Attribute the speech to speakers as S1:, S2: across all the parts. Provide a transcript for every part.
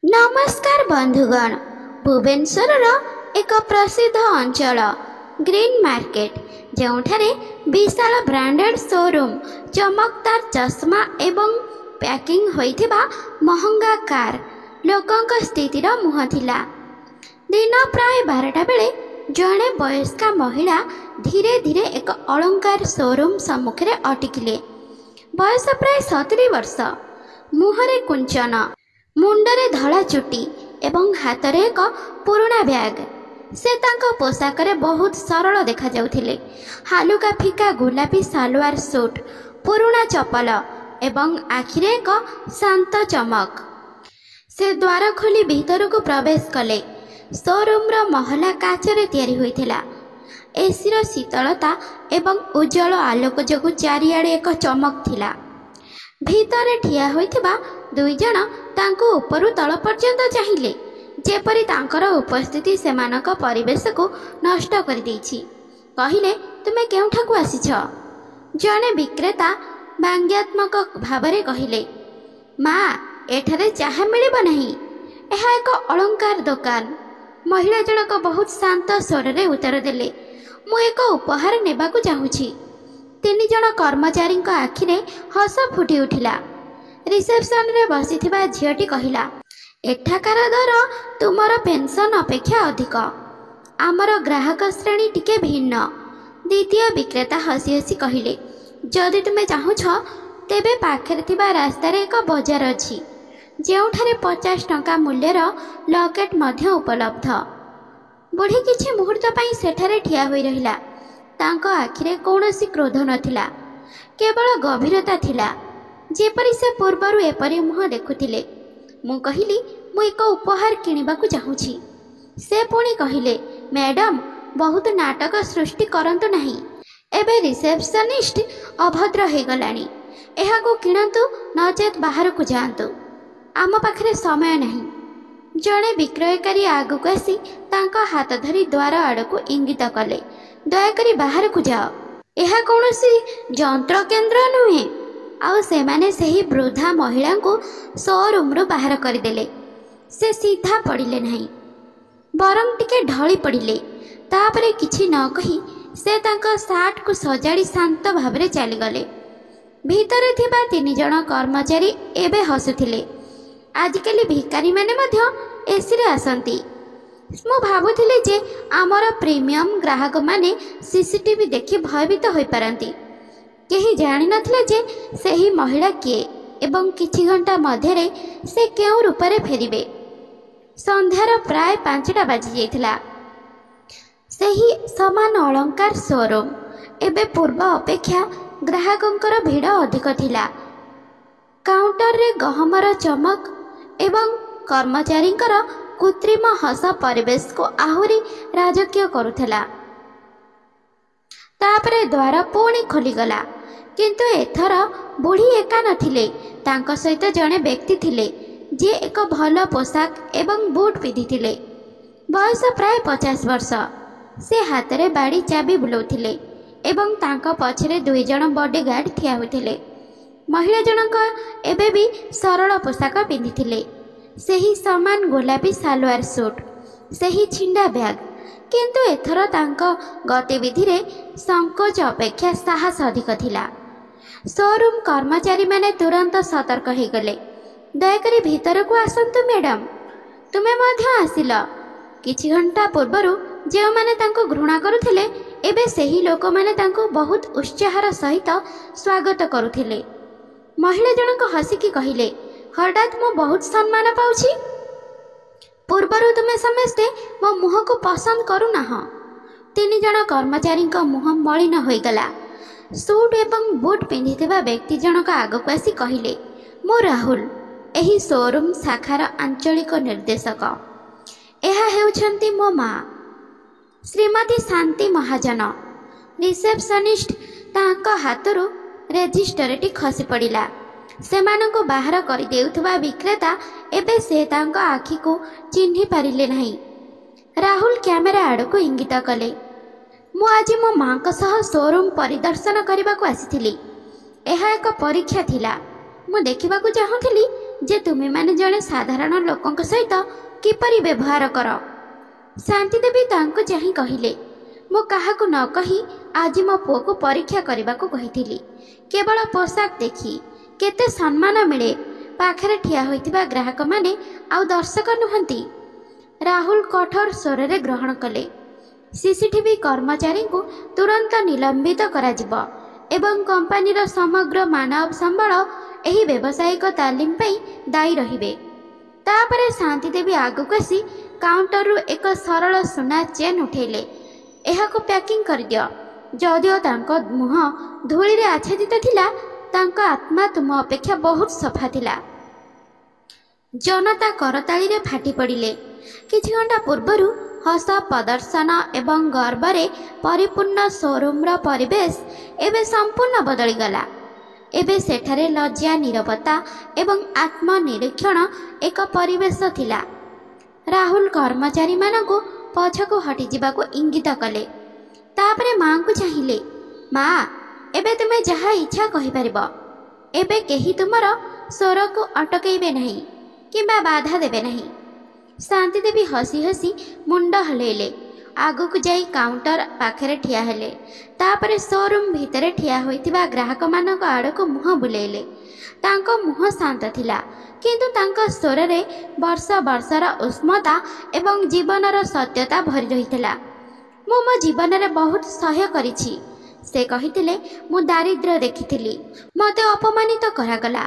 S1: नमस्कार बंधुगण। भुवनेश्वर एक प्रसिद्ध अंचल ग्रीन मार्केट जोठारे विशाल ब्रांडेड शोरूम चमकदार चश्मा एवं पैकिंग होइथिबा महंगा कार लोकंक स्थितिर मुह थिला। दिन प्राय 12टा बेले जड़े वयस्का महिला धीरे धीरे एक अलंकार शोरूम सम्मुखें अटकिले। बयस प्राय 70 वर्ष, मुहरे कुंचन, मुंडरे धला चुटी एवं हाथ में एक पुराना बैग। से तांको पोशाकरे बहुत सरल देखा जाउथिले। हालुका फिका गुलाबी सालवार सूट, पुराना चपल एवं आखिरे एक शांत चमक। से द्वार खोली भीतर को प्रवेश कले। शोरूम रो महला काचरे तैयारी होइथिला। एसीर शीतलता एवं उज्जवल आलोक जोगु चारिआडे एक चमक थिला। भीतर ठिया होइथिबा दुई जण तांको उपरु तल पर्यंत चाहिए, जेपरी तांकर उपस्थिति सेमानक परिवेश को नष्ट कर देछि। कहिले, तुमे केउठाकू आसीछ? जने विक्रेता व्यंग्यात्मक भावरे कहिले, माँ एठारे चाहा मिलिब नाही, एहा एक अलंकार दुकान। महिला जनक बहुत शांत स्वर रे उत्तर देले, मु एक उपहार नेबाकू चाहूछि। 3 जण कर्मचारी आखिरे हस फुटी उठिला। रिसेप्शन रे बसिथिबा झियटी कहिला, एठाकार दर तुमर पेंशन अपेक्षा अधिक, आमर ग्राहक श्रेणी टिके भिन्न। द्वितीय विक्रेता हसी हसी कहिले, जदि तुमे चाहुछ तेबे पाखरे थिबा रास्तार एक बजार अछि, जेउठारे 50 टंका मूल्यर लकेट मध्य उपलब्ध। बुढ़ी किछि मुहूर्त पई सेठारे ठिया होई रहिला। तांको आखिरे कौनसी क्रोध नथिला, केवल गभीरता थिला, जेपरी से पूर्वरु एपरी मुह देखुथिले। मु कहिली, मु एक उपहार किनिबाकू चाहूछि। से पुणी कहिले, मैडम बहुत नाटक सृष्टि करंतु नाही, एबे रिसेप्शनिस्ट अभद्र हे गलानी, एहाको किणंतु नचेत बाहर को जांतु, आम पाखरे समय नाही। जड़े विक्रयकारी आगक आसी तांको हाथ धरी द्वार आड़को इंगित कले, दयाकरी बाहर को जाओ, यह कौनसी जंत्र केन्द्र नुहे। आउ सेमाने सही वृद्धा महिला को शोरूम रु बाहर करदेले। से सीधा पड़िले नहीं, बरं टिके ढली पड़िले। तापरे किछि न कही से तांको सार्ट को सजाड़ी शांत भावरे चली गले। भीतर थिबा 3 जण कर्मचारी एबे हसुथिले। आजिकाली भिकारी माने मध्य एसी रे आसंती। मु भाबुथिले जे आमर प्रीमियम ग्राहक माने सीसीटीवी देखि भयभीत होई पारंती। केही जानि नथिले जे सेही महिला किए एवं किछि घंटा मध्यरे से केउ रूपरे फेरिबे। संध्यार प्राय 5टा बाजी जाइथिला। सेही समान अलंकार शोरूम एबे पूर्व अपेक्षा ग्राहकंकर भीड़ अधिक थिला। काउंटर रे गहमर चमक एवं कर्मचारींकर कृत्रिम हस परिवेश को आहुरी राजकीय करुथिला। तापरे द्वार पुणी खोलीगला, किंतु एथर बुढ़ी एका नथिले। तांको सहित जड़े व्यक्ति थिले जे एक भल पोशाक एवं बूट पिंधिथिले। बयस प्राय 50 वर्ष। से हाथ रे बाड़ी चाबी बुलाउथिले एवं तांको पछरे 2 जण बॉडीगार्ड ठिया होइथिले। महिला जनक एबे भी सरल पोशाक पिंधिथिले, सेही समान गुलाबी सालवार सूट, सेही छिंडा बैग, किंतु एथर तांको गतिविधि रे संकोच अपेक्षा साहस अधिक थिला। शोरूम कर्मचारी माने तुरंत सतर्क हो गले। दयाकरी भीतर को आसंतु मैडम, तुमे मध्य आसिल। किछि घंटा पूर्वरु जे माने तांको घृणा करुथिले, एबे सेही लोक माने तांको बहुत उत्साहर सहित स्वागत करुथिले। महिला जनक हसिकी कहिले, हठात मु बहुत सम्मान पाउछि। पूर्वरु तुमे समस्ते मो मुह को पसंद करू नाह। 3 जण कर्मचारी मुह मलिन होइगला। सूट एवं बूट पिंधिथिबा व्यक्ति जनक आगक आसी कहिले, मो राहुल, एही शोरूम शाखार आंचलिक निर्देशक। एहा हेउछंती मो माँ श्रीमती शांति महाजन। रिसेप्शनिस्ट तांको हाथरू रेजिस्टरटी खसी पड़िला। सेमानंको बाहर करि देउथबा विक्रेता एबे से तांको आखि को चिन्हि पारिले नहीं। राहुल कैमेरा आड़को इंगित कले, मु आज मो माँ को सह शोरूम परिदर्शन करने को आसीथिली। एहा एक परीक्षा थिला। मु देखिबाकू चाहुथिली ଯେ ତୁମେମାନେ ଜଣେ ସାଧାରଣ ଲୋକଙ୍କ ସହିତ କିପରି ବ୍ୟବହାର କର। ଶାନ୍ତି ଦେବୀ ତାଙ୍କୁ ଚାହିଁ କହିଲେ, ମୁଁ କାହାକୁ ନ କହି ଆଜି ମୋ ପୁଅକୁ ପରୀକ୍ଷା କରିବାକୁ କହିଥିଲି। କେବଳ ପୋଷାକ ଦେଖି କେତେ ସମ୍ମାନ ମିଳେ। ପାଖରେ ଠିଆ ହୋଇଥିବା ଗ୍ରାହକମାନେ ଆଉ ଦର୍ଶକ ନୁହନ୍ତି। ରାହୁଲ କଠୋର ସ୍ୱରରେ ଗ୍ରହଣ କଲେ। ସିସିଟିଭି କର୍ମଚାରୀଙ୍କୁ ତୁରନ୍ତ ନିଲମ୍ବିତ କରାଯିବ ଏବଂ କମ୍ପାନୀର ସମଗ୍ର ମାନବ ସମ୍ବଳ ଏହି ବ୍ୟବସାୟିକ ତାଲିମ ପାଇଁ ଦାୟୀ ରହିବେ। ତାପରେ ଶାନ୍ତି ଦେବୀ ଆଗକୁ ଆସି କାଉଣ୍ଟରରୁ ଏକ ସରଳ ସୁନା ଚେନ୍ ଉଠାଇଲେ। ଏହାକୁ ପ୍ୟାକିଂ କରିଦିଅ। ଯଦିଓ ତାଙ୍କ ମୁହଁ ଧୂଳିରେ ଆଚ୍ଛାଦିତ ଥିଲା, ତାଙ୍କ ଆତ୍ମା ତୁମ ଅପେକ୍ଷା ବହୁତ ସଫା ଥିଲା। ଜନତା କରତାଳିରେ ଫାଟି ପଡ଼ିଲେ। କିଛି ଘଣ୍ଟା ପୂର୍ବରୁ ହସ ପ୍ରଦର୍ଶନ ଏବଂ ଗର୍ବରେ ପରିପୂର୍ଣ୍ଣ ଶୋରୁମର ପରିବେଶ ଏବେ ସମ୍ପୂର୍ଣ୍ଣ ବଦଳିଗଲା। ଏବେ ସେଠାରେ ଲଜ୍ଜା, ନୀରବତା ଏବଂ ଆତ୍ମନିରୀକ୍ଷଣ ଏକ ପରିବେଶ ଥିଲା। ରାହୁଲ କର୍ମଚାରୀମାନଙ୍କୁ ପଛକୁ ହଟିଯିବାକୁ ଇଙ୍ଗିତ କଲେ। ତାପରେ ମାଆଙ୍କୁ ଚାହିଁଲେ, ମା, ଏବେ ତୁମେ ଯାହା ଇଚ୍ଛା କହିପାରିବ। ଏବେ କେହି ତୁମର ସ୍ୱରକୁ ଅଟକାଇବେ ନାହିଁ କିମ୍ବା ବାଧା ଦେବେ ନାହିଁ। ଶାନ୍ତି ଦେବୀ ହସି ହସି ମୁଣ୍ଡ ହଲେଇଲେ। ଆଗକୁ ଯାଇ କାଉଣ୍ଟର ପାଖରେ ଠିଆ ହେଲେ। ତାପରେ ଶୋରୁମ୍ ଭିତରେ ଠିଆ ହୋଇଥିବା ଗ୍ରାହକମାନଙ୍କ ଆଡ଼କୁ ମୁହଁ ବୁଲେଇଲେ। ତାଙ୍କ ମୁହଁ ଶାନ୍ତ ଥିଲା, କିନ୍ତୁ ତାଙ୍କ ସ୍ୱରରେ ବର୍ଷ ବର୍ଷର ଉଷ୍ମତା ଏବଂ ଜୀବନର ସତ୍ୟତା ଭରି ରହିଥିଲା। ମୁଁ ମୋ ଜୀବନରେ ବହୁତ ସହ୍ୟ କରିଛି। ସେ କହିଥିଲେ, ମୁଁ ଦାରିଦ୍ର୍ୟ ଦେଖିଥିଲି, ମୋତେ ଅପମାନିତ କରାଗଲା,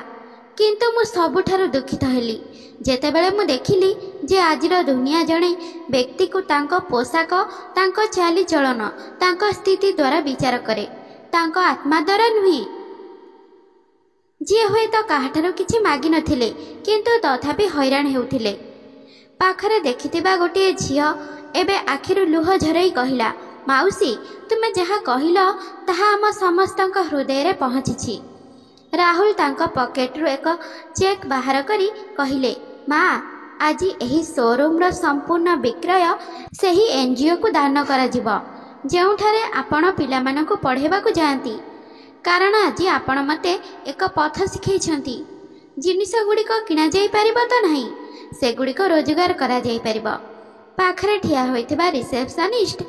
S1: କିନ୍ତୁ ମୁଁ ସବୁଠାରୁ ଦୁଃଖିତ ହେଲି ଯେତେବେଳେ ମୁଁ ଦେଖିଲି ଯେ ଆଜିର ଦୁନିଆ ଜଣେ ବ୍ୟକ୍ତିକୁ ତାଙ୍କ ପୋଷାକ, ତାଙ୍କ ଚାଲିଚଳନ, ତାଙ୍କ ସ୍ଥିତି ଦ୍ୱାରା ବିଚାର କରେ, ତାଙ୍କ ଆତ୍ମା ଦ୍ୱାରା ନୁହେଁ। ଯିଏ ହୁଏତ କାହାଠାରୁ କିଛି ମାଗିନଥିଲେ କିନ୍ତୁ ତଥାପି ହଇରାଣ ହେଉଥିଲେ। ପାଖରେ ଦେଖିଥିବା ଗୋଟିଏ ଝିଅ ଏବେ ଆଖିରୁ ଲୁହ ଝରାଇ କହିଲା, ମାଉସୀ, ତୁମେ ଯାହା କହିଲ ତାହା ଆମ ସମସ୍ତଙ୍କ ହୃଦୟରେ ପହଞ୍ଚିଛି। ରାହୁଲ ତାଙ୍କ ପକେଟରୁ ଏକ ଚେକ୍ ବାହାର କରି କହିଲେ, ମା, ଆଜି ଏହି ଶୋରୁମର ସମ୍ପୂର୍ଣ୍ଣ ବିକ୍ରୟ ସେହି ଏନ୍ଜିଓକୁ ଦାନ କରାଯିବ ଯେଉଁଠାରେ ଆପଣ ପିଲାମାନଙ୍କୁ ପଢ଼ାଇବାକୁ ଯାଆନ୍ତି। କାରଣ ଆଜି ଆପଣ ମୋତେ ଏକ ପଥ ଶିଖାଇଛନ୍ତି। ଜିନିଷଗୁଡ଼ିକ କିଣାଯାଇପାରିବ ତ ନାହିଁ, ସେଗୁଡ଼ିକ ରୋଜଗାର କରାଯାଇପାରିବ। ପାଖରେ ଠିଆ ହୋଇଥିବା ରିସେପସନିଷ୍ଟ,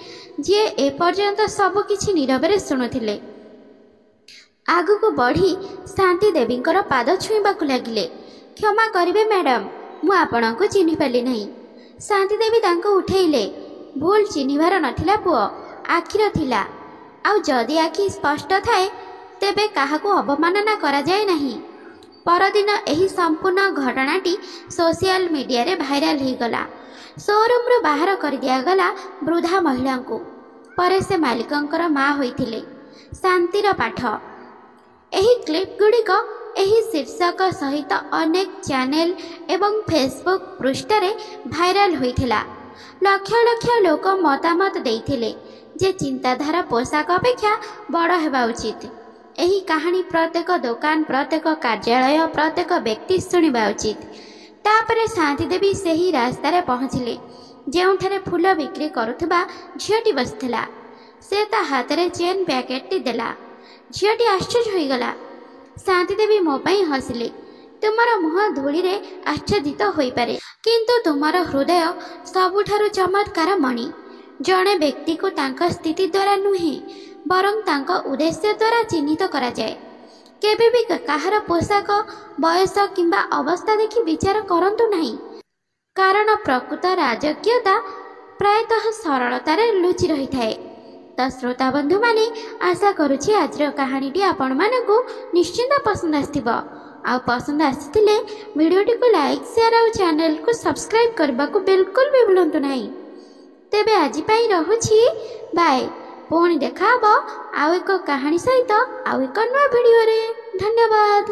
S1: ଯିଏ ଏପର୍ଯ୍ୟନ୍ତ ସବୁକିଛି ନୀରବରେ ଶୁଣୁଥିଲେ, ଆଗକୁ ବଢ଼ି ଶାନ୍ତି ଦେବୀଙ୍କର ପାଦ ଛୁଇଁବାକୁ ଲାଗିଲେ। କ୍ଷମା କରିବେ ମ୍ୟାଡ଼ାମ, ମୁଁ ଆପଣଙ୍କୁ ଚିହ୍ନିପାରିଲି ନାହିଁ। ଶାନ୍ତି ଦେବୀ ତାଙ୍କୁ ଉଠାଇଲେ। ଭୁଲ ଚିହ୍ନିବାର ନଥିଲା ପୁଅ, ଆଖିର ଥିଲା। ଆଉ ଯଦି ଆଖି ସ୍ପଷ୍ଟ ଥାଏ ତେବେ କାହାକୁ ଅବମାନନା କରାଯାଏ ନାହିଁ। ପରଦିନ ଏହି ସମ୍ପୂର୍ଣ୍ଣ ଘଟଣାଟି ସୋସିଆଲ ମିଡ଼ିଆରେ ଭାଇରାଲ ହୋଇଗଲା। ଶୋରୁମରୁ ବାହାର କରିଦିଆଗଲା ବୃଦ୍ଧା ମହିଳାଙ୍କୁ। ପରେ ସେ ମାଲିକଙ୍କର ମା ହୋଇଥିଲେ। ଶାନ୍ତିର ପାଠ। ଏହି କ୍ଲିପ୍ଗୁଡ଼ିକ ଏହି ଶୀର୍ଷକ ସହିତ ଅନେକ ଚ୍ୟାନେଲ ଏବଂ ଫେସବୁକ୍ ପୃଷ୍ଠାରେ ଭାଇରାଲ ହୋଇଥିଲା। ଲକ୍ଷ ଲକ୍ଷ ଲୋକ ମତାମତ ଦେଇଥିଲେ ଯେ ଚିନ୍ତାଧାରା ପୋଷାକ ଅପେକ୍ଷା ବଡ଼ ହେବା ଉଚିତ। ଏହି କାହାଣୀ ପ୍ରତ୍ୟେକ ଦୋକାନ, ପ୍ରତ୍ୟେକ କାର୍ଯ୍ୟାଳୟ, ପ୍ରତ୍ୟେକ ବ୍ୟକ୍ତି ଶୁଣିବା ଉଚିତ। ତାପରେ ଶାନ୍ତି ଦେବୀ ସେହି ରାସ୍ତାରେ ପହଞ୍ଚିଲେ ଯେଉଁଠାରେ ଫୁଲ ବିକ୍ରି କରୁଥିବା ଝିଅଟି ବସିଥିଲା। ସେ ତା ହାତରେ ଚେନ୍ ପ୍ୟାକେଟଟି ଦେଲା। ଝିଅଟି ଆଶ୍ଚର୍ଯ୍ୟ ହୋଇଗଲା। ଶାନ୍ତି ଦେବୀ ମୋ ପାଇଁ ହସିଲେ। ତୁମର ମୁହଁ ଧୂଳିରେ ଆଚ୍ଛାଦିତ ହୋଇପାରେ, କିନ୍ତୁ ତୁମର ହୃଦୟ ସବୁଠାରୁ ଚମତ୍କାର ମଣି। ଜଣେ ବ୍ୟକ୍ତିକୁ ତାଙ୍କ ସ୍ଥିତି ଦ୍ୱାରା ନୁହେଁ, ବରଂ ତାଙ୍କ ଉଦ୍ଦେଶ୍ୟ ଦ୍ୱାରା ଚିହ୍ନିତ କରାଯାଏ। କେବେ ବି କାହାର ପୋଷାକ, ବୟସ କିମ୍ବା ଅବସ୍ଥା ଦେଖି ବିଚାର କରନ୍ତୁ ନାହିଁ, କାରଣ ପ୍ରକୃତ ରାଜକୀୟତା ପ୍ରାୟତଃ ସରଳତାରେ ଲୁଚି ରହିଥାଏ। ତ ଶ୍ରୋତା ବନ୍ଧୁମାନେ, ଆଶା କରୁଛି ଆଜିର କାହାଣୀଟି ଆପଣମାନଙ୍କୁ ନିଶ୍ଚିନ୍ତ ପସନ୍ଦ ଆସିଥିବ। ଆଉ ପସନ୍ଦ ଆସିଥିଲେ ଭିଡ଼ିଓଟିକୁ ଲାଇକ୍, ସେୟାର ଆଉ ଚ୍ୟାନେଲକୁ ସବସ୍କ୍ରାଇବ୍ କରିବାକୁ ବିଲକୁଲ ବି ଭୁଲନ୍ତୁ ନାହିଁ। ତେବେ ଆଜି ପାଇଁ ରହୁଛି, ବାଏ। ପୁଣି ଦେଖା ହେବ ଆଉ ଏକ କାହାଣୀ ସହିତ ଆଉ ଏକ ନୂଆ ଭିଡ଼ିଓରେ। ଧନ୍ୟବାଦ।